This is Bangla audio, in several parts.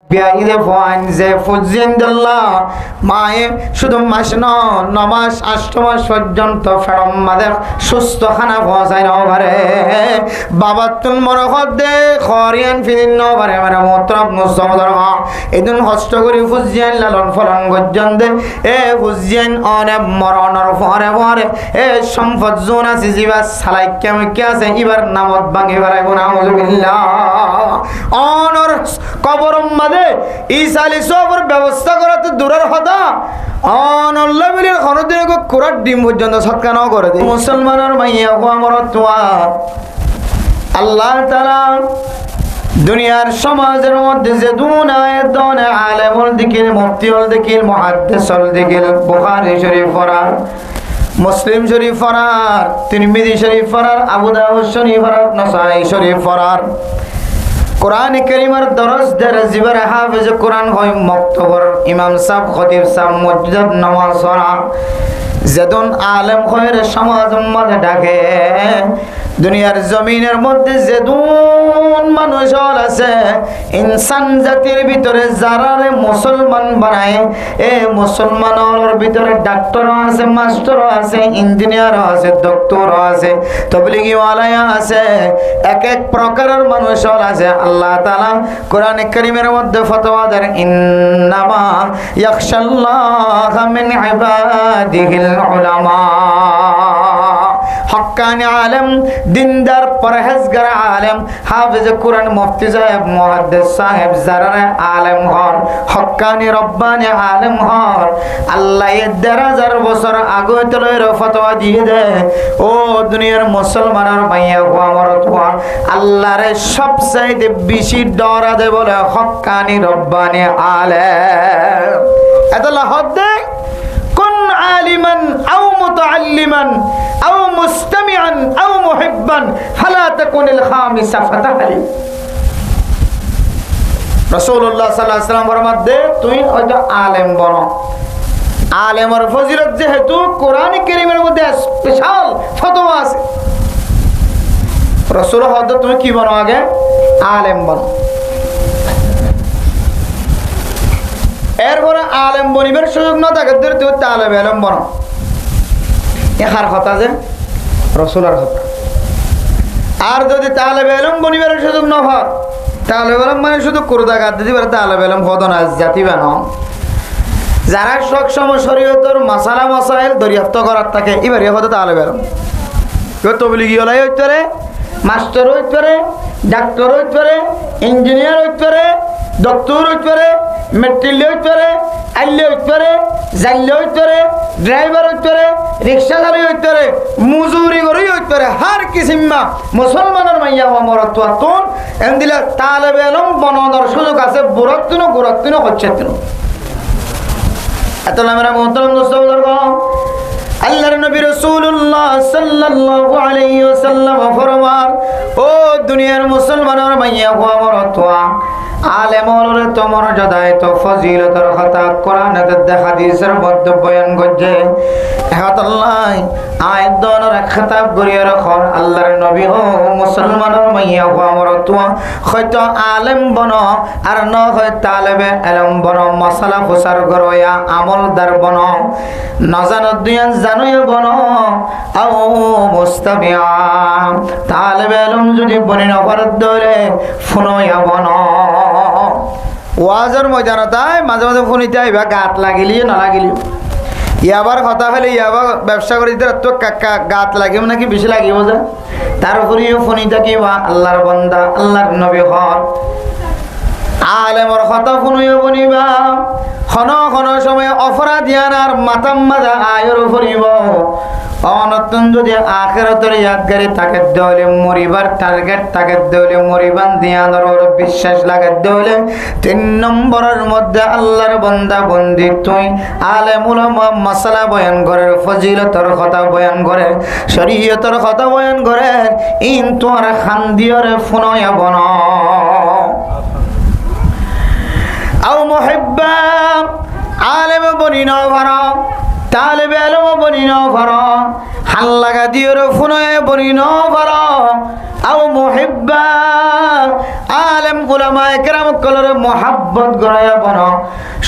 বিয়াইদে ফোয়ান যে ফুজিন্দাল্লাহ মায়ে শুধু মাস নমাস 8 মাস পর্যন্ত ফেরম মাদের সুস্থ খানা পৌঁছাই নবারে বাবা তুল মরখত দে খরিয়ান ফিরিন নবারে মানে মোতরব মুস্তফাদর এদিন কষ্ট করি ফুজিয়ান লালন ফলন গজ্জন দে এ ফুজিয়ান অনে মরণর পরে পরে এ সম্পদ জোন আছে জিবা সালাই কেমন কি আছে এবার নামত ভাঙে বেড়াই গুনা আউযুবিল্লাহ অনর কবর মাদে ঈসা আলী সবর ব্যবস্থা করা তো দূরের কথা অনল্লাহ মিলের খনদিনে কোরার ডিম পর্যন্ত সৎকা নাও করে দেয় মুসলমানের মাইয়া আমার তোয়া আল্লাহ তাআলা দুনিয়ার সমাজের মধ্যে যে দুনায়াত দনে আলেমুল দিকিল মুফতিউল দিকিল মুহাদ্দিসুল দিকিল বুখারী শরীফ পড়ার মুসলিম শরীফ পড়ার তিরমিজি শরীফ পড়ার আবু দাউদ শরীফ পড়ার নাসাই শরীফ পড়ার কোরআন কারীমের দরস দরজিবার হাফেজ কোরআন হয় মক্তবর ইমাম সাহেব খতিব সাহেব মসজিদ নামাজ পড়া যেদন আলেম খয়ের সমাজ মধ্যে ডাকে দুনিয়ার জমিনের মধ্যে যেদন মানুষ আছে ইনসান জাতির ভিতরে যারারে মুসলমান বানায় এ মুসলমানের ভিতরে ডাক্তারও আছে মাস্টারও আছে ইঞ্জিনিয়ারও আছে ডক্টরও আছে তাবলীগী ওয়ালায়া আছে এক এক প্রকারের মানুষ আছে আল্লাহ তাআলা কোরআন কারীমের মধ্যে ফতোয়া দেন ইন্নামা ইয়াখশাল্লাহা মিন ইবাদিহিল উলামা হক্কানি আলেম দিনদার পরহেজগার আলেম হাফেজ কোরআন মুফতি সাহেব মুহাদ্দিস সাহেব যারা আলেম হন হক্কানি রব্বানি আলেম হন আল্লাহ ১০০০ বছর আগে তলের ফতোয়া দিয়ে দেয় ও দুনিয়ার মুসলমানের মাইয়া ও আমার তোয়া আল্লাহরে সবচাইতে বেশি ডরা দে বলে হক্কানি রব্বানি আলেম এতলা হদ দে কুন আলিমান আও মুতাআল্লিমান আও মুস্তামিআন আও মুহিব্বান ফালা তাকুনিল খামিসা ফাতাহালি রাসূলুল্লাহ সাল্লাল্লাহু আলাইহি ওয়াসাল্লাম ফরমাতে তুই হয়তো আলেম বনো আলেমের ফজিলত যেহেতু কোরআন কারীমের মধ্যে স্পেশাল ফতোয়া আছে রাসূল হয়তো তুমি কি বনো আগে আলেম বনো এরপরে আলেম বনিবের সুযোগ না থাকে তুই তালেব আলেম বনো এখার কথা যে রসুলার কথা আর যদি তালেব আলেম বনিবের সুযোগ না হয় তালেব আলেম মানে শুধু কুরদা গাদ দিতে পারে তালেব আলেম হতো না জাতি বানো যারা সক্ষম শরীয়তের মাসালা মাসাইল দরিয়াপ্ত করার থাকে এবার এ হতো তালেব আলেম কেউ তবলিগি ওলাই হইতে পারে মাস্টার হইতে পারে ডাক্তার হইতে পারে ইঞ্জিনিয়ার হইতে পারে ডক্টর হইতে পারে মেট্রিক হইতে পারে আইলে হইতে পারে জাইলে হইতে পারে ড্রাইভার হইতে পারে রিক্সা চালক হইতে পারে মজুরি করে হইতে পারে হার কিসিমা মুসলমানের মাইয়া আমার তোয়াতুন এমদিলা তালেবে আলম বনদর সুযোগ আছে বুরক্তিনো হচ্ছে তিন এত আমরা মোহতরম দোস্ত আল্লাহর নবী রাসূলুল্লাহ সাল্লাল্লাহু আলাইহি ওয়াসাল্লাম ফরমান ও দুনিয়ার মুসলমানের মাইয়া ও আমার তোয়া আলেমরে তোমার মর্যাদায় তো ফজিলতের কথা কোরআনের হাদিসের মধ্যে বয়ান করছে আল্লাহ আয়াত দনের খেতাব করিয়া রাখুন আল্লাহর নবী ও মুসলমানের মাইয়া ও আমার তোয়া হয়তো আলেম বনো আর ন হয় তালেবে আলেম বনো মাসালা ফুসার গরয়া আমলদার বনো নজানো দুয়ান জানুয়া বনো আও মুস্তামিআ তালেবে আলেম যদি বনি না পারত ধরে ফোনয়া বনো ওয়াজের ময়দানতায় মাঝে মাঝে ফোনিতে আইবা গাত লাগিলিও না লাগিলিও ইয়াবার কথা হলে ইয়াবা ব্যবসা করে দিতে তো গাত লাগিব নাকি বেশি লাগিব যা তার উপরেও ফোনিতে কিবা আল্লাহর বান্দা আল্লাহর নবী হন আলেমর কথা ফোনইও বনিবা খন সময় অপরাধিয়ান আর মাতাম মাজা আয়র ফুরিব অনতুন যদি আখিরাতের ইয়াদগারি তাকে দেওয়ালে মরিবার টার্গেট তাকে দেওয়ালে মরিবান দিয়ানোর বিশ্বাস লাগে দেওয়ালে 3 নম্বরের মধ্যে আল্লাহর বান্দা বন্দি তুই আলেম উলামা মাসালা বয়ান করে ফজিলতের কথা বয়ান করে শরীয়তের কথা বয়ান করে ইন তোর খান্দিয়রে ফোনয়া বন আও মুহিব্বা আলেম বনি না ভাড়া তালেবে আলেম বনি না ভাড়া হাল লাগা দিওর ফোনয়ে বনি না ভাড়া আও মুহিব্বা আলেম উলামায়ে কেরাম কলরে মোহাব্বত গড়ায়া বনো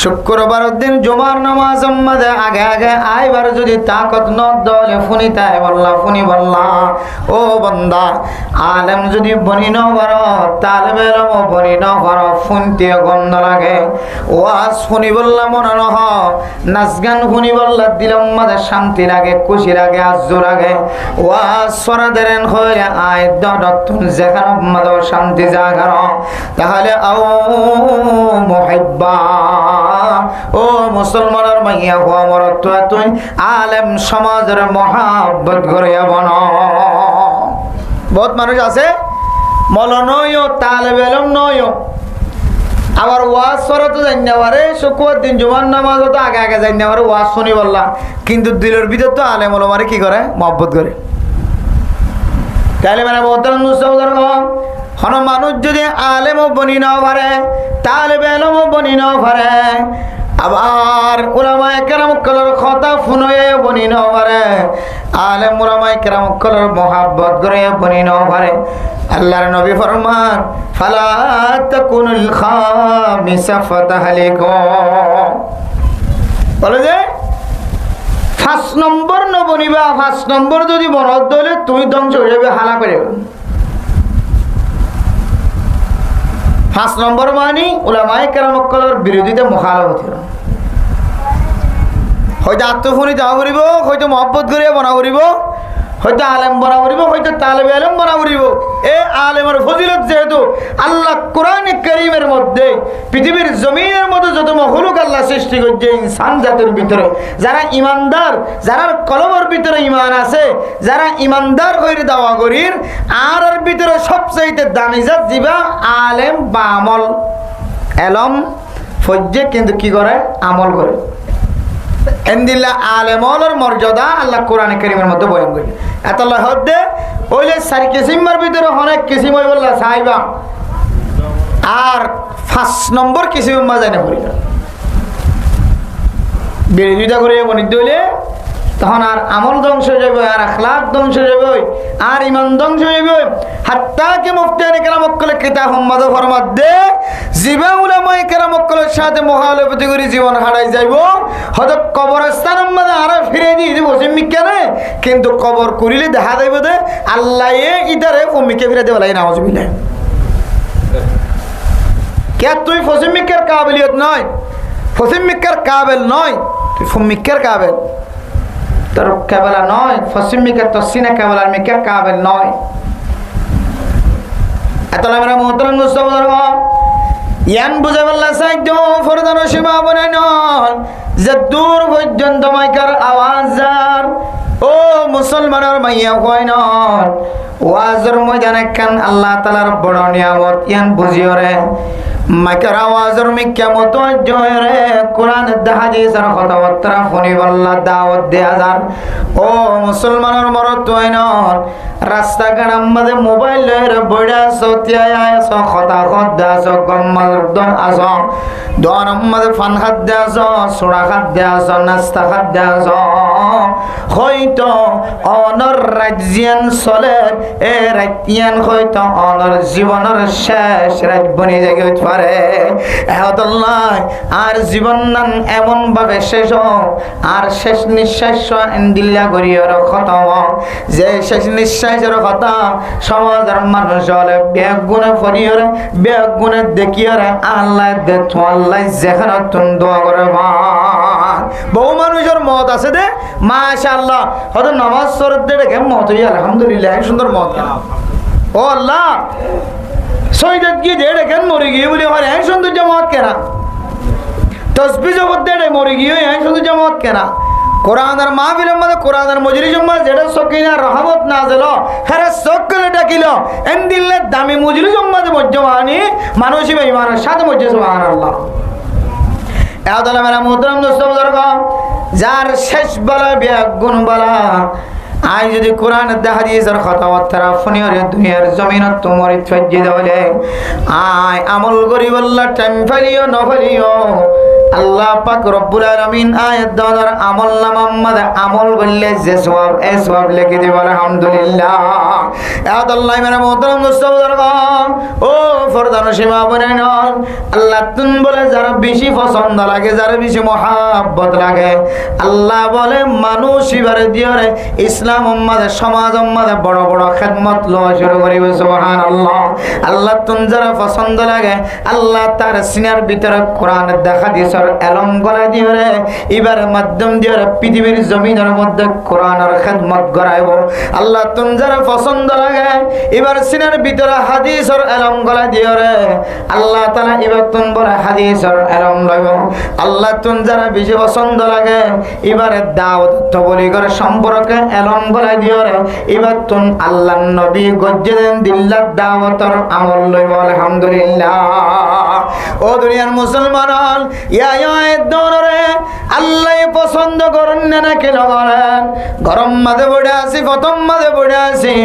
শুক্রবার দিন জুমার নামাজ মাঝে আগে আগে আইবার যদি তাকত ন দলে ফুনি তাই বললা ফুনি বললা ও বান্দা আলেম যদি বনি ন বড় তালেবে এলম বনি ন বড় ফুনতে গন্ধ লাগে ওয়াজ ফুনি বললা মনে নহ নাচ গান ফুনি বললা দিলম মাঝে শান্তি লাগে খুশি লাগে আজ্জু লাগে ওয়াজ সরা দেন হয়ে আয় দতুন যেখানে মাঝে শান্তি জাগার তাহলে আও মুহিব্বা ও মুসলমানের মাইয়া হওয়া মরত তুই আলেম সমাজের মহাব্বত করিয়া বন বহুত মানুষ আছে মল নয় তালেবে এলম নয় আবার ওয়াজ সরাতে যাই না পারে শুক্রবার দিন জুমার নামাজ তো আগে আগে যাই না পারে ওয়াজ শুনি বললা কিন্তু দিলের ভিতর তো আলেম ওলামারে কি করে মহব্বত করে তাহলে মানে মোহতারাম মুস্তাফার হন মানুষ যদি আলেমও বনি না পারে তালেবে এলমও বনি না পারে আবার উলামায়ে কেরাম কলর কথা ফুনয়ে বনি না পারে আলেম উলামায়ে কেরাম কলর মহব্বত করে বনি না পারে আল্লাহর নবী ফরমান ফালা তাকুনুল খামিসা ফাতাহলিকু বলে যে 5 নম্বর ন বনিবা 5 নম্বর যদি বনদ দলে তুই ধ্বংস হয়ে যাবে হালা করে 5 নম্বর মানে উলামায়ে কেরাম কলর বিরোধিতা মুখালাফত হয়তো আত্মফুনি দেওয়া করিব হয়তো মহব্বত করিয়া বনা করিব হয়তো আলেম বনা করিব হয়তো তালেবে আলেম বনা করিব এই আলেমের ফজিলত যেহেতু আল্লাহ কোরআনে কারীমের মধ্যে পৃথিবীর জমিনের মধ্যে যত মখলুক আল্লাহ সৃষ্টি করছে ইনসান জাতির ভিতরে যারা ইমানদার যারা কলমের ভিতরে ইমান আছে যারা ইমানদার হয়ে দাওয়া করির আর ভিতরে সবচাইতে দামি জাত জিবা আলেম বা আমল এলম ফজ্জে কিন্তু কি করে আমল করে এন্দিল্লা আলেমর মর্যাদা আল্লাহ কোরআনে কারীমের মধ্যে বয়ান করে এতলা হদ্দে ওইলে সারি কিসিমের ভিতরে অনেক কিসিম হই বললা সাইবা আর 5 নম্বর কিসিম মাঝে না পড়ি বিরোধিতা করে মনে দিলে তখন আর আমল ধ্বংস হয়ে যাবে আর আখলাক ধ্বংস হয়ে যাবে আর ইমান ধ্বংস হয়ে যাবে হাত্তা কি মুফতিয়ানে কেরাম কলে কিতাব সম্মাদ ফরমাত দে জিবা উলামায়ে কেরাম কলের সাথে মুখালাফতি করে জীবন হারাই যাইব হয়তো কবরস্থানের মধ্যে আর ফিরে দিয়ে দিব মিক্কানে কিন্তু কবর করিলে দেখা যাইব দে আল্লাহ ইদারে ফমিকে ফিরে দেব লাগে নাউজুবিল্লাহ কে তুই ফসিমিকের কাবিলিয়ত নয় ফসিমিকের কাবেল নয় তুই ফমিকের কাবেল তোর কাবেলা নয় ফসিমিকের তো সিনা কাবেলার মিকের কাবেল নয় এতলা মেরা মোহতারাম মুস্তাফার ইয়ান বুঝে বললা সাইদ ফরদান সীমা বনাই নন যে দূর পর্যন্ত মাইকার আওয়াজ আর ও মুসলমানের মাইয়া কই নন ওয়াজের ময়দানে কান আল্লাহ তাআলার বড় নিয়ামত ইয়ান বুঝিও রে মাইকার আওয়াজের মিক্কা মতো জয়রে কোরআন হাদিসের কথাবার্তা শুনি বললা দাওয়াত দেয়া যার ও মুসলমানের মরত তুই নন রাস্তাঘাট আমাদের মোবাইল লয়ের বইডা সতিয়ায় আছো কথা খদ্দা আছো গম্মাল দন আছো দন আমাদের ফান খাদ্য আছো সুরা খাদ্য আছো নাস্তা খাদ্য আছো হয়তো অনর রাজ্যান চলের এ রাজ্যান হয়তো অনর জীবনের শেষ রাত বনি জায়গা হইতে পারে এহদল্লাহ আর জীবন নাম এমন ভাবে শেষ আর শেষ নিঃশ্বাস দিল্লা করিয়ার খতম যে শেষ নিঃশ্বাসের কথা সমাজের মানুষ হলে বেগুনে ফরিয়রে বেগুনে দেখিয়রে আল্লাহ দেখো আল্লাহ যেখানে তুমি দোয়া করে বহু মানুষের মত আছে দে মাশাআল্লাহ হয়তো নামাজ পড়তে দেখে মত হই আলহামদুলিল্লাহ সুন্দর মত ও আল্লাহ সৈয়দ গিয়ে দেখেন মরে গিয়ে বলে আমার এই সুন্দর জামাত কেনা তসবিহ জগৎ দে মরে গিয়ে এই সুন্দর জামাত কেনা কোরআনের মাহফিলের মধ্যে কোরআনের মজলিসের মধ্যে যেটা সকিনা রহমত নাযিল হেরে সকলে ডাকিল এন্দিল্লে দামি মজলিসের মধ্যে মজ্জমানি মানুষই বেঈমানের সাথে মজ্জ সুবহানাল্লাহ এতলা মেরা মুহতারাম দোস্ত বুজুর্গ যার শেষ বলা বেগুন বলা আই যদি কোরআন হাদিসের কথাবার্তা ফুনিয়রে দুনিয়ার জমিনত তোমার ফজ্জি দলে আই আমল করি বললা টাইম ফেলিও ন ফেলিও আল্লাহ পাক রব্বুল আলামিন আয়াত দ্বারা আমল নামাম্মাদ আমল করলে যে সওয়াব এই সওয়াব লিখে দিব আলহামদুলিল্লাহ। আল্লাহ মেরা মোহতারাম দোস্তবুজুর্গ ও ফরদান সীমা বনেন আল্লাহ তুন বলে যারা বেশি পছন্দ লাগে যারা বেশি মহাব্বত লাগে আল্লাহ বলে মানুষ এবারে দিয়রে ইসলাম উম্মাদে সমাজ উম্মাদে বড় বড় খেদমত লওয়া শুরু করিব সুবহানাল্লাহ। আল্লাহ তুন যারা পছন্দ লাগে আল্লাহ তার সিনার ভিতরে কোরআন দেখা দিছর এলম গলা দিয়রে এবারে মাধ্যম দিয়রে পৃথিবীর জমিনের মধ্যে কোরআনের খেদমত করাইব। আল্লাহ তুন যারা পছন্দ লাগে এবার সিনার ভিতরে হাদিসের এলম গলা দিয়রে আল্লাহ তাআলা এবার তুন বলে হাদিসের এলম লইব। আল্লাহ তুন যারা বেশি পছন্দ লাগে এবারে দাওয়াত তবলীগের সম্পর্কে এলম গলা দিয়রে এবার তুন আল্লাহর নবী গজ্জেন দিল্লাহ দাওয়াতের আমল লইব আলহামদুলিল্লাহ। ও দুনিয়ার মুসলমান ইয়া দরে আল্লাহ পছন্দ করেন না কেন করেন? গরম মাঝে পড়ে আসি প্রথম মাঝে পড়ে আসি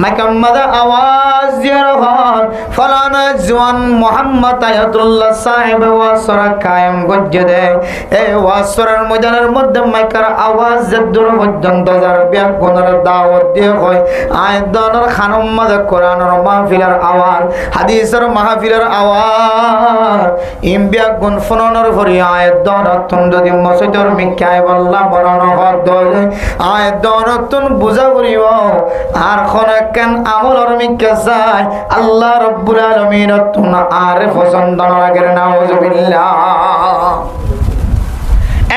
মাকাম মাঝে আওয়াজ দিয়ে রহন ফলানা জওয়ান মোহাম্মদ আয়াতুল্লাহ সাহেব ওয়াসরা কায়েম গজ্জে দেয় এই ওয়াসরার ময়দানের মধ্যে মাইকার আওয়াজ দূর পর্যন্ত যার ব্যাগুনের দাওয়াত দিয়ে হয় আয়াত দনের খানম মাঝে কোরআনের মাহফিলের আওয়াজ হাদিসের মাহফিলের আওয়াজ ইমবিয়া গুন ফোনর ভরি আয়াত দনতুন যদি মসজিদের মিকায় বল্লা বরণ হদ আয়াত দনতুন বুঝা করিব আর খনকেন আমলর মিকা যায় আল্লাহ রাব্বুল আলামিন তুন আর পছন্দ লাগে নাউজুবিল্লাহ।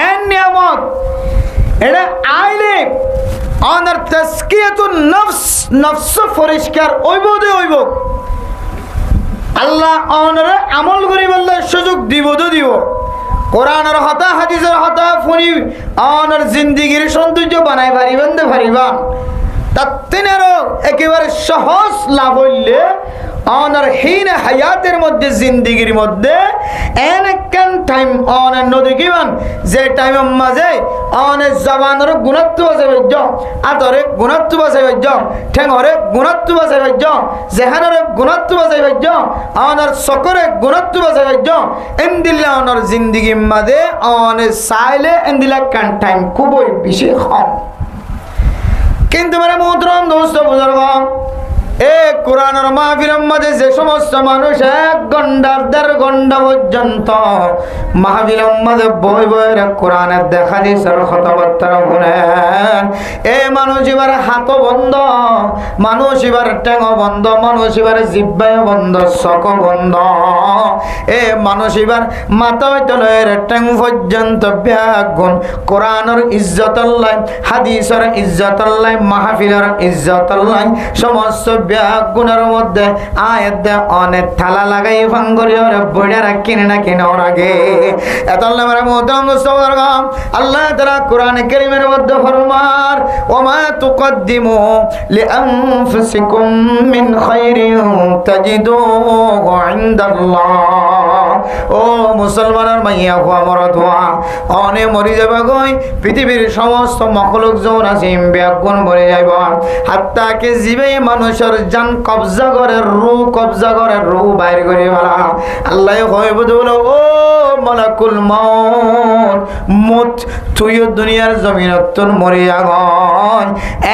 এন নিয়ামত এটা আইলে অনার তাসকিয়াতুন নফস নফস পরিষ্কার হইব দে হইব আল্লাহ অনরে আমল করি বললে সুযোগ দিব তো দিব। কোরআনের হতা হাদিসের হতা ফুনি অনর জিন্দিগির সৌন্দর্য বানাই পারিবেন দে পারিবান তার তিনেরও একেবারে সহজ লাভ হইলে অনার হীন হায়াতের মধ্যে জিন্দিগির মধ্যে এনেকান টাইম অনের নদী কিমান যে টাইমের মাঝে অনের জবানের গুণত্ব আছে বৈজ্য আতরে গুণত্ব আছে বৈজ্য ঠেঙরে গুণত্ব আছে বৈজ্য জেহানরে গুণত্ব আছে বৈজ্য অনার সকরে গুণত্ব আছে বৈজ্য এন্দিল্লা অনার জিন্দিগির মাঝে অনে চাইলে এন্দিল্লা কান টাইম খুবই বেশি কম। কিন্তু মেরে মোহতরম দোস্ত বুজুর্গ এ কোরআনের মাহফিলের মধ্যে যে সমস্ত মানুষ 1 ঘন্টা 1.5 ঘন্টা পর্যন্ত মাহফিলের মধ্যে বই বইয়ের কোরআনের দেখা দিছর কথাবার্তা শুনে এ মানুষ এবার হাত বন্ধ মানুষ এবার ঠ্যাং বন্ধ মানুষ এবার জিহ্বায় বন্ধ চক বন্ধ এ মানুষ এবার মাথা তলের ঠ্যাং পর্যন্ত ব্যাগুন কোরআনের ইজ্জতুল্লাহ হাদিসের ইজ্জতুল্লাহ মাহফিলের ইজ্জতুল্লাহ সমস্ত গুণের মধ্যে আয়াত অনেক থালা লাগাই ভাঙ্গরি ওরে বইড়া রাখি না কেনার আগে এত আল্লাহ তাআলা কোরআন কারীমের মধ্যে ফরমান ওমা তুকদ্দিমু লিআনফুসিকুম মিন খায়রিন তাজিদুহু ইনদাল্লাহ। ও মুসলমানের মাইয়া হওয়া মরদ হওয়া অনে মরি যাবে গই পৃথিবীর সমস্ত মখলুক যৌন আছে ব্যাগুণ মরে যাইব হাত্তাকে জীবে মানুষের জান কবজা করে রু বাইর করে বলা আল্লাহ কইব বলো ও মালাকুল মউত তুই দুনিয়ার জমিনত মরে আগন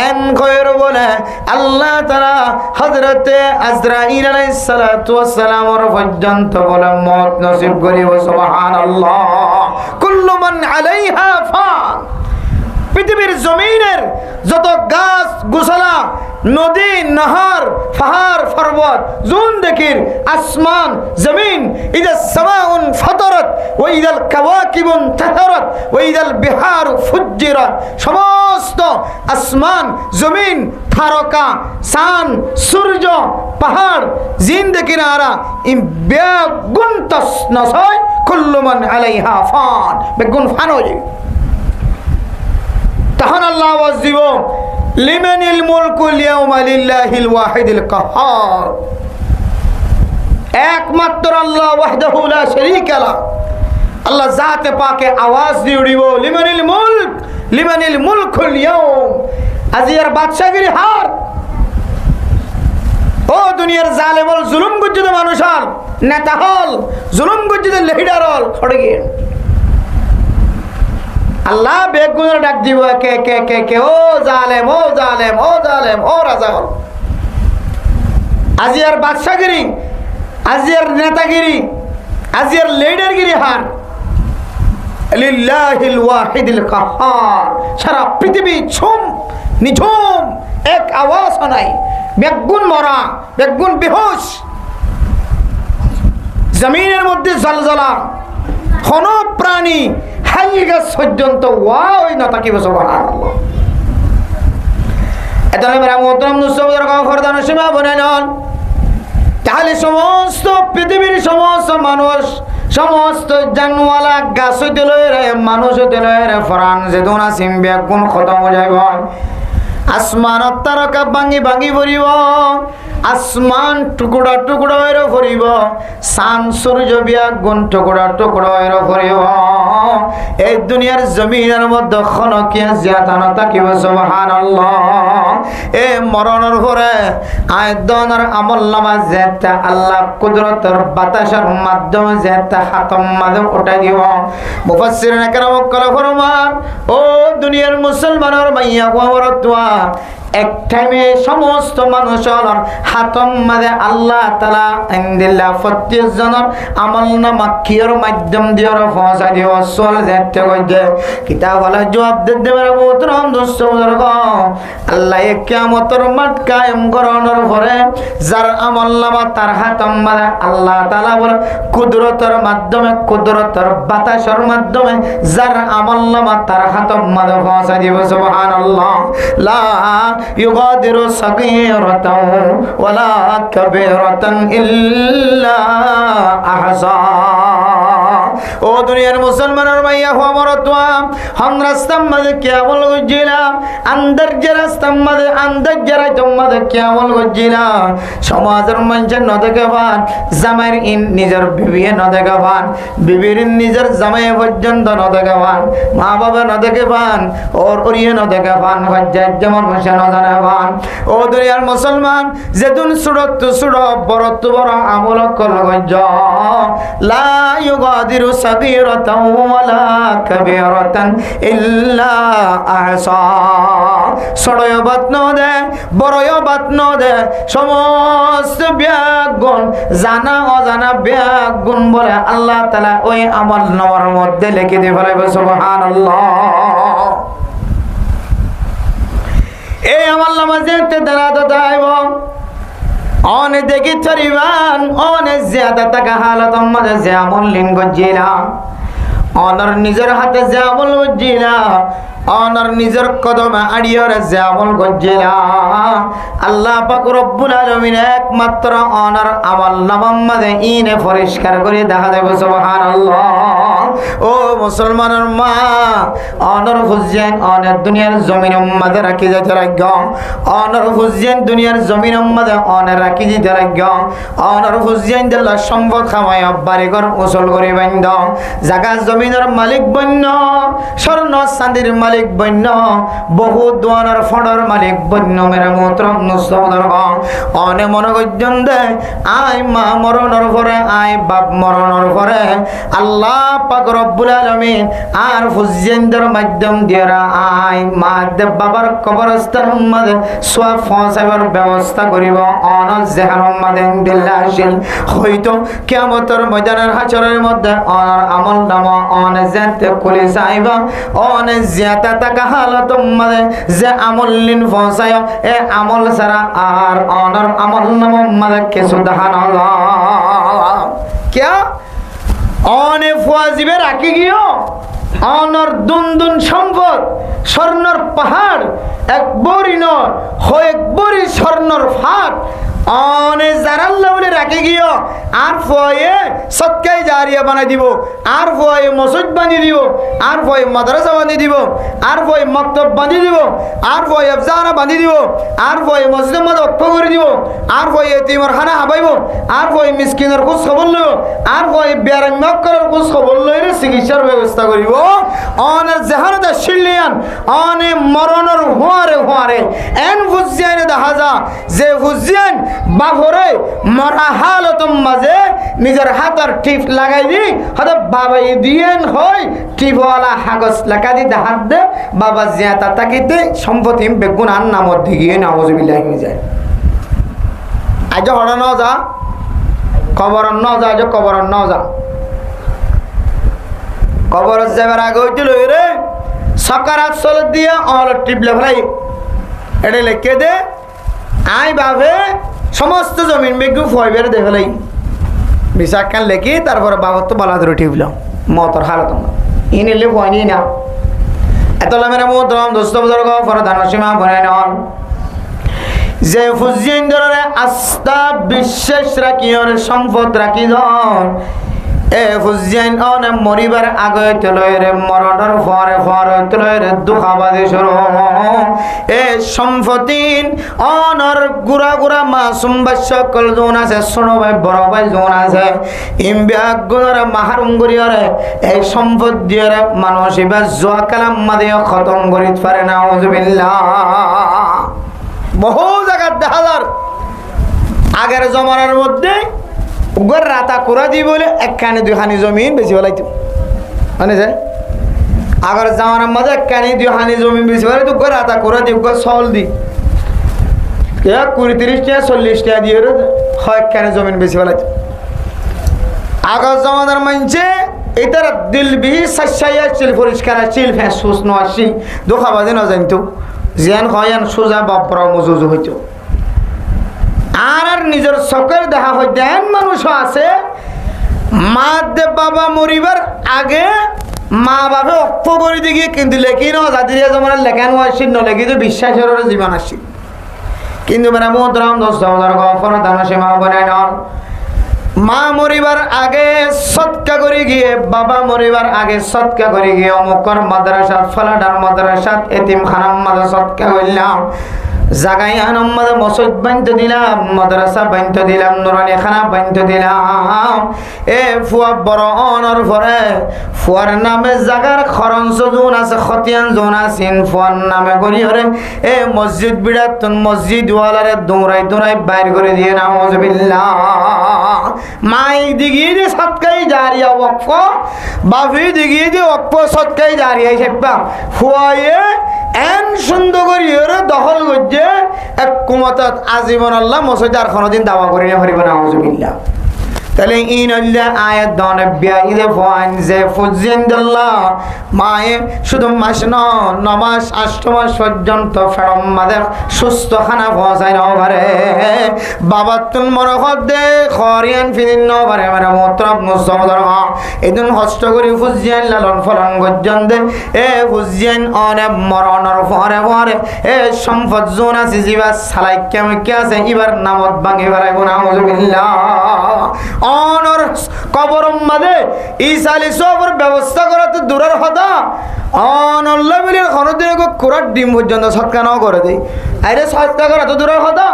এন কইর বলে আল্লাহ তাআলা হযরতে আজরাইল আলাইহিস সালাতু ওয়াস সালামের পর্যন্ত বলে মত নসিব করিব সুবহানাল্লাহ। কুল্লু মান আলাইহা ফান পৃথিবীর জমিনের যত গাছ গোছালা নদী নহর পাহাড় পর্বত জুন দেখির আসমান জমিন ইদা সামাউন ফাতারাত ওয়া ইদাল কাওয়াকিবুন তাহারাত ওয়া ইদাল বিহারু ফুজ্জিরাত সমস্ত আসমান জমিন তারকা চাঁদ সূর্য পাহাড় জিন দেখির আরা ইম বেগুন তসনস হয় কুল্লু মান আলাইহা ফান বেগুন ফান হয়ে তখন আল্লাহ আওয়াজ দিব লিমানিল মুলকুল ইয়াউমা লিল্লাহিল ওয়াহিদিল কাহ্হার একমাত্র আল্লাহ ওয়াহদাহু লা শারীকা লা আল্লাহ জাতে পাকে আওয়াজ দিয়ে দিব লিমানিল মুলকুল ইয়াউম আজিয়ার বাদশাগিরি হার ও দুনিয়ার জালেমল জুলুম গজ্জিত মানুষ হল নেতা হল জুলুম গজ্জিত লিডার হল খড়ে গিয়ে আল্লাহ বেগুনের ডাক দিব, কে কে কে কে, ও জালেম, ও জালেম, ও জালেম, ও রাজা হল। আজি আর বাদশাগিরি, আজি আর নেতাগিরি, আজি আর লিডারগিরি হার। লিল্লাহিল ওয়াহিদিল কাহ্হার। সারা পৃথিবী ছুম নিঝুম, এক আওয়াজ নাই, বেগুন মরা, বেগুন বেহুশ, জমিনের মধ্যে জলজলা, কোন প্রাণী হালকা পর্যন্ত ওয়াই না তাকিব। সুবহানাল্লাহ। এটা মেরা মোহতরম মুসলিমদের খবরদার সীমা বনে নন। তাহলে সমস্ত পৃথিবীর সমস্ত মানুষ, সমস্ত জানওয়ালা গাছ হইতে লয়ে মানুষ হইতে লয়ে ফরান যেদুন আসিম বেগুন খতম হয়ে যাইব। আসমানত তারকা ভাঙি ভাঙি পড়িব, আসমান টুকুরা টুকুরা হয়ে পড়িব, চান সূর্য বেগুন টুকুরা টুকুরা হয়ে পড়িব। এই দুনিয়ার জমিনের মধ্যে খনকিয়া জিয়াতা না থাকিব। সুবহানাল্লাহ। এ মরণের পরে আয়দনের আমল নামা যেটা আল্লাহ কুদরতের বাতাসের মাধ্যমে যেটা হাতম মাঝে উঠাই দিব। মুফাসসিরিন কেরাম কল ফরমান, ও দুনিয়ার মুসলমানের মাইয়া ওয়া এক টাইমে সমস্ত মানুষের হাতম মাঝে আল্লাহ তাআলা ইনদিল্লাহ প্রত্যেক জনের আমল নামা কিয়র মাধ্যম দিয়ে পৌঁছাই দিব। সোল যেতে কইতে কিতাব আল্লাহ জবাব দিতে পারে। মোহতরম দোস্ত বুজুর্গ, আল্লাহ কিয়ামতের মাঠ কায়েম করানোর পরে যার আমল নামা তার হাতম মাঝে আল্লাহ তাআলা বলে কুদরতের মাধ্যমে, কুদরতের বাতাসের মাধ্যমে যার আমল নামা তার হাতম মাঝে পৌঁছাই দিব। সুবহানাল্লাহ। লা ইউগাদিরু সাগীরাতাও ওয়ালা কাবীরাতান ইল্লা আহসা। ও দুনিয়ার মুসলমানের মাইয়া হওয়া মরতোয়া, हम रास्ता मदे क्या बोल गुजिला, अंदर जे रास्ता मदे अंदर जरा तुम मदे क्या बोल गुजिला। সমাজের মানুষ ন দেখে পান, জামাইয়ের ইন নিজের বিবি ন দেখে পান, বিবির নিজের জামাই পর্যন্ত ন দেখে পান, মা বাবা ন দেখে পান, ওর ওরিয়ে ন দেখে পান, হজ্জাত যেমন বসে ন জানে পান। ও দুনিয়ার মুসলমান, যেদিন সুরত সুর বড় তো বড় আমল কল গজ্জ, লা ইউগাদিরু সাগীরাতাও ওয়ালা কাবীরাতান ইল্লা আহসা। ছোটয় বাত ন দে, বড়য় বাত ন দে, সমস্ত ব্যাগুন জানা অজানা ব্যাগুন বলে আল্লাহ তাআলা ওই আমল নামার মধ্যে লিখে দিয়ে ফেলাইবে। সুবহানাল্লাহ। এই আমল নামা যেতে দাঁড়াতে দাইব অনে দেখি চরিবান, অনে জিয়াদা টাকা হালত মাঝে যে আমল লিঙ্গ জিলা, অনর নিজের হাতে যে আমল জিলা, অনর নিজের কদমে আড়িয়রে যে আমল গজ্জিলা। আল্লাহ পাক রব্বুল আলামিন একমাত্র অনর আমল নামার মাঝে ইনে পরিষ্কার করে দেখা দেবে। সুবহানাল্লাহ। ও মুসলমানের মা, অনর হুজেন অনের দুনিয়ার জমিন মাঝে রাখি যেতে রাখগ, অনর হুজেন দুনিয়ার জমিন মাঝে অনে রাখি যেতে রাখগ, অনর হুজেন দিল্লা সম্পদ খামায় বাড়িঘর উসল করে বান্ধ, জাগা জমিনের মালিক বন্য, স্বর্ণ চাঁদির মালিক বন্য, বহু দোয়ানোর ফড়র মালিক বন্য। মেরে মোহতরম মুসলমানের অনে মনে গজ্জন দে, আয় মা মরণের পরে, আয় বাপ মরণের পরে আল্লাহ পাক রব্বুল আলামিন আর হুজেনদের মাধ্যম দিয়ে আয় মা দেব বাবার কবরস্থানের মধ্যে সওয়াব পৌঁছাবার ব্যবস্থা করিব। অন জেহানের মধ্যে দিল্লাশিল হয়তো কিয়ামতের ময়দানের হাশরের মধ্যে অনার আমল নামা অন যেতে খুলে যাইব, অন জিয়াতা টাকা হালত মধ্যে যে আমল লিন পৌঁছায় এ আমল ছাড়া আর অনার আমল নামা মধ্যে কিছু দেখা না। क्या অনে ফুয়াজিবে রাখি গিয়ে অনর দুন সম্পদ স্বর্ণর পাহাড় একবরই নয় একবরই স্বর্ণর ফাট অনে জারাল্লাহ বলে রাখি গিয়ে আর ফয়ে সৎকাই জারিয়া বানাই দিব, আর ফয়ে মসজিদ বানিয়ে দিব, আর ফয়ে মাদ্রাসা বানিয়ে দিব, আর ফয়ে মক্তব বানিয়ে দিব, আর ফয়ে আফজানা বানিয়ে দিব, আর ফয়ে মসজিদের মধ্যে অক্ষ করে দিব, আর ফয়ে এতিমের খানা হাবাইব, আর ফয়ে মিসকিনের খোঁজ খবর লইব, আর ফয়ে বেয়ারাং মক্করের খোঁজ খবর লইরে চিকিৎসার ব্যবস্থা করিব অনের জেহানতে শিলিয়ান অনে মরণের হুয়ারে এন ফুজিয়ানে দেখা যা যে ফুজিয়ান বাবরে মরা হালতম মাঝে নিজের হাতের টিপ লাগাই দি হয়তো বাবাই দিয়েন হয় টিপওয়ালা কাগজ লেখা দি হাত দে বাবা জিয়াতা তাকিতে সম্পত্তি বেগুন আর নামত দিগিয়ে নাউজুবিল্লাহ হয়ে যায় আজ হড় ন যা কবর ন যা আজ কবর ন যা কবর যাবার আগে হইছিল রে সকারাত চলে দিয়ে অল টিপলে ফেলাই এটা লেখে দে আই বাবে সমস্ত জমিন বেগু ফয়বের দে ফেলাই বিষাক কান লেখি তারপরে বাবার তো বালা ধরে টিপল মতর হালত ই নিলে ফয়নি না এত মেরা মোহতরম দোস্ত বুজুর্গ প্রধান সীমা বনে নন যে ফুজিয়ান ধরে আস্থা বিশ্বাস রাখি ওর সম্পদ রাখি ধর এ ফুজিয়ান অনে মরিবার আগে তলয়ের মরণের ফরে তলয়ের দুঃখাবাদী শুরু এ সম্পত্তিন অনর গুড়া মাসুম সকল জন আছে ছোট ভাই বড় ভাই জন আছে ইমবিয়াক গুণর মাহারুম করিয়রে এই সম্পদ দিয়ে মানুষ এবার জোয়া কালাম মাদিয়ে খতম করিত পারে না আউযুবিল্লাহ বহু জায়গা দেখা যার আগের জমানার মধ্যে উগর রাতা করে দি বলে একখানি দুইখানি জমিন বেশি ফেলাইতো মানে যে আগের জমানার মধ্যে একখানি দুইখানি জমিন বেশি ফেলাইতো উগর রাতা করে দি উগর চাউল দি 20-30 টাকা 40 টাকা দিয়ে হয় একখানি জমিন বেশি ফেলাইতো আগের জমানার মানছে এটার দিল বিহি সাইয়া চিল পরিষ্কার চিল ফ্যাস সুস নো আসি দুঃখাবাজি না জানতো জিয়ান খয়ান সোজা বাপরা মজুজু হইতো আর নিজের চকের দেখা হইতে এন মানুষ আছে মা দে বাবা মরিবার আগে মা বাবা অক্ষ করে দিকে কিন্তু লেখি ন জাতির জমানার লেখানো আসি নলেখি তো বিশ্বাসের জীবন আসি কিন্তু মানে মোহতরম দোস্ত প্রধান সীমা বনে নন মা মরিবার আগে সৎকা করে গিয়ে বাবা মরিবার আগে সৎকা করে গিয়ে অমুকর মাদ্রাসা ফলাডার মাদ্রাসাত এতিমখানার মাঝে সৎকা করলাম জাগাই আনম্মদ মসজিদ বানতে দিলাম মাদ্রাসা বানতে দিলাম নুরানি খানা বানতে দিলাম এ ফুয়া বড় অনর পরে ফুয়ার নামে জাগার খরঞ্চ জোন আছে খতিয়ান জোন আছেন ফুয়ার নামে করি হরে এ মসজিদ বিড়াত মসজিদ ওয়ালারে দৌড়াই বাইর করে দিয়ে নাউযুবিল্লাহ মাই দিগিয়ে দিয়ে সৎকাই জারিয়া ওয়াকফ বাফি দিগিয়ে দিয়ে ওয়াকফ সৎকাই জারিয়া সেবা ফুয়ায়ে এন সুন্দর করি ওরে দখল করছে এক কুমতত আজীবন আল্লাহ মসজিদ আর কোনদিন দাওয়া করি না হরিব নাউযুবিল্লাহ তাহলে ইনাল্লাহ আয়াত দনে বিয়াইদে ফাইন যে ফুজিন্দাল্লাহ মায়ে শুধু মাস ন নমাস 8 মাস পর্যন্ত ফেরম মাদের সুস্থ খানা পৌঁছায় না পারে বাবা তুন মরখত দে খরিয়ান ফিদিন ন পারে মানে মোত্রব মুসলমান এদিন কষ্ট করি ফুজিয়ান লালন ফলন গজ্জন দে এ ফুজিয়ান অনে মরণর পরে এ সম্পদ জোন আছে জিবা সালাই কেমন কে আছে এবার নামত ভাঙি ফেলাই নাউযুবিল্লাহ অনর কবর মাঝে ইসালি সবর ব্যবস্থা করা তো দূরের কথা অনল্লা মিলির খনদিন কোরার ডিম পর্যন্ত সৎকা নাও করে দেয় আরে সৎকা করা তো দূরের কথা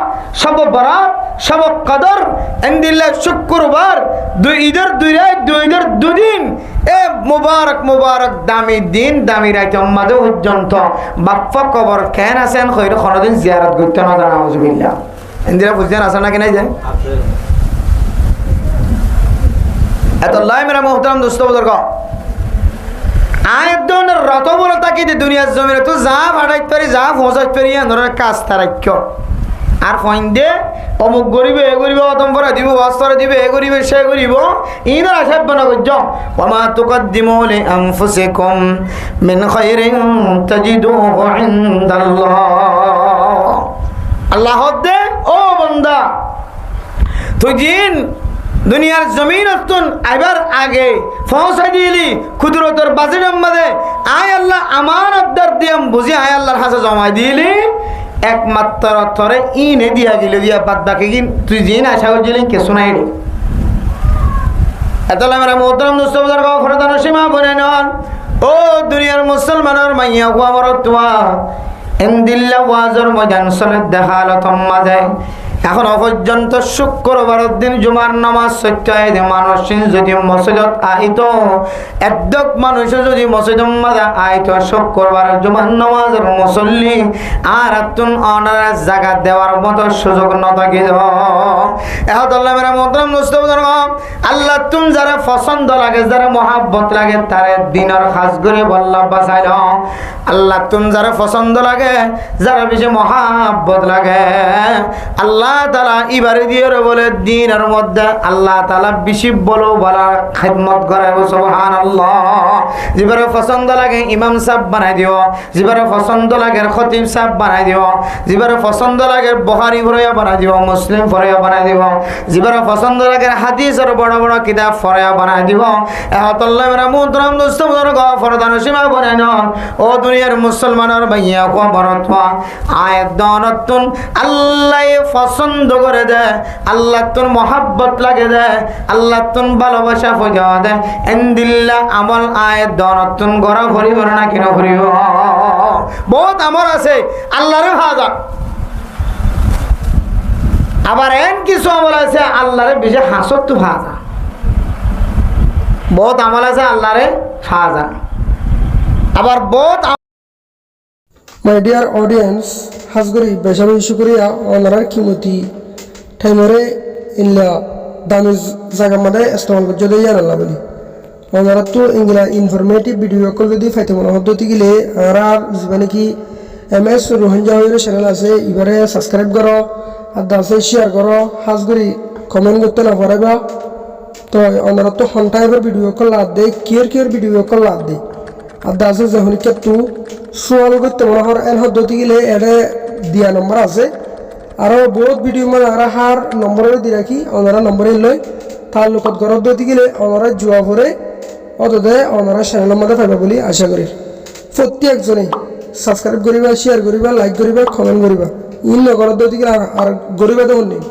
সব বরাত সব কদর এন্দিল্লা শুক্রবার ঈদের ঈদের দুদিন এ মুবারক দামি দিন দামি রাইতে মাঝে পর্যন্ত বাপ্পা কবর কেন আছেন খৈর খনদিন জিয়ারত করতে না জানা নাউযুবিল্লাহ এন্দিরা বুঝছেন আসে না কেনাই যায় এত লাই মেরা মোহতরম দোস্ত বুজুর্গ আয়াত দনের রত বলে তাকি যে দুনিয়ার জমিনে তো যা ভাড়াইতে পারি যা পৌঁছাইতে পারি ধরনের কাজ তারাক্য আর ফইন দে অমুক গরিবে এ গরিবে অতম পরে দিব বস্তরে দিবে এ গরিবে সে গরিব ইনার আশাব বনা গজ্জ ওমা তুকদ্দিমু লি আনফুসিকুম মিন খায়রিন তাজিদুহু ইনদাল্লাহ আল্লাহ দে ও বান্দা তুই জিন দুনিয়ার জমিন আইবার আগে পৌঁছাই দিলি কুদরতের বাজেটের মধ্যে আয় আল্লাহ আমানত দার দিয়াম বুঝি আয় আল্লাহর কাছে জমা দিলি একমাত্র তরে ইনে দিয়া দিলে দিয়া বাদ বাকি কি তুই জিন আশা করছিলি কে শোনাই রে এতলা মেরা মোহতরম দোস্ত বুজুর্গ প্রধান সীমা বনে নন ও দুনিয়ার মুসলমানের মাইয়া গো আমার তোয়া এন্দিল্লা ওয়াজর ময়দান সলে দেখালো তোমাদের এখন পর্যন্ত শুক্রবারের দিন জুমার নামাজ সত্যায় মানুষ যদি মসজিদত আইত একদক মানুষ যদি মসজিদের মাঝে আইত শুক্রবারের জুমার নামাজের মুসল্লি আর তুন অনার জায়গা দেওয়ার মতো সুযোগ ন থাকি আল্লাহ তুম যারা পছন্দ লাগে যারা মহাব্বত লাগে তারে দিনের খাস করে বল্লা বাসাইল আল্লাহ তুম যারা পছন্দ লাগে যারা বেশি মহাব্বত লাগে আল্লাহ তাআলা ইবারে দিয়ে বলে দিনের মধ্যে আল্লাহ তাআলা বেশি বলো বলা খিদমত করে সুবহানাল্লাহ জিবারে পছন্দ লাগে ইমাম সাহেব বানাই দিও জিবারে পছন্দ লাগে খতিব সাহেব বানাই দিও জিবারে পছন্দ লাগে বুখারী পড়ায়া বানাই দিও মুসলিম পড়ায়া বানাই দিও জিবারে পছন্দ লাগে হাদিসের বড় বড় কিতাব পড়ায়া বানাই দিও আল্লাহ মেরা মুহতারাম দোস্ত বুজুর্গ ফরদান সীমা বানাই নাও ও দুনিয়ার মুসলমানের ভাইয়া কো বরতওয়া আয়াত দানতুন আল্লাহ পছন্দ করে দেয় আল্লাহ তোর মহাব্বত লাগে দেয় আল্লাহ তোর ভালোবাসা ফজা দেয় এন্দিল্লা আমল আয়াত দানতুন গড়া ভরিব না কেন ভরিব বহুত আমল আছে আল্লাহরে ভাজা আবার এন কিছু আমল আছে আল্লাহরে বেশি হাসত তো ভাজা বহুত আমল আছে আল্লাহরে ভাজা আবার বহুত My dear audience, Hasguri, Beshabi Shukriya, Honorar Kimoti, Taimore, Illa, Damiz Zagamade, Estamol Jode Yaralabali. Honoratu Ingla informative video call with the Fatimon Hodotigile, Arar, Zibaniki, MS Rohingya channel as a Ibare, subscribe Goro, Adase share Goro, Hasguri, comment Gutala forever. To Honoratu Hontiver video call at the Kirkir video call at the Adase Zahunikatu. সোয়াল করতে মনে হয় এর পদ্ধতি গেলে এটা দিয়া নম্বর আছে আরও বহুত ভিডিও মানে আর হার নম্বরে দিয়ে রাখি ওনারা নম্বরে লই তার লোকত ঘর দিতে গেলে ওনারা জুয়া করে অতদে ওনারা চ্যানেলের মধ্যে পাইবা বলে আশা করি প্রত্যেকজনে সাবস্ক্রাইব করিবা শেয়ার করিবা লাইক করিবা কমেন্ট করিবা ইন ঘর দিতে গেলে আর গরিবা দেবেন নেই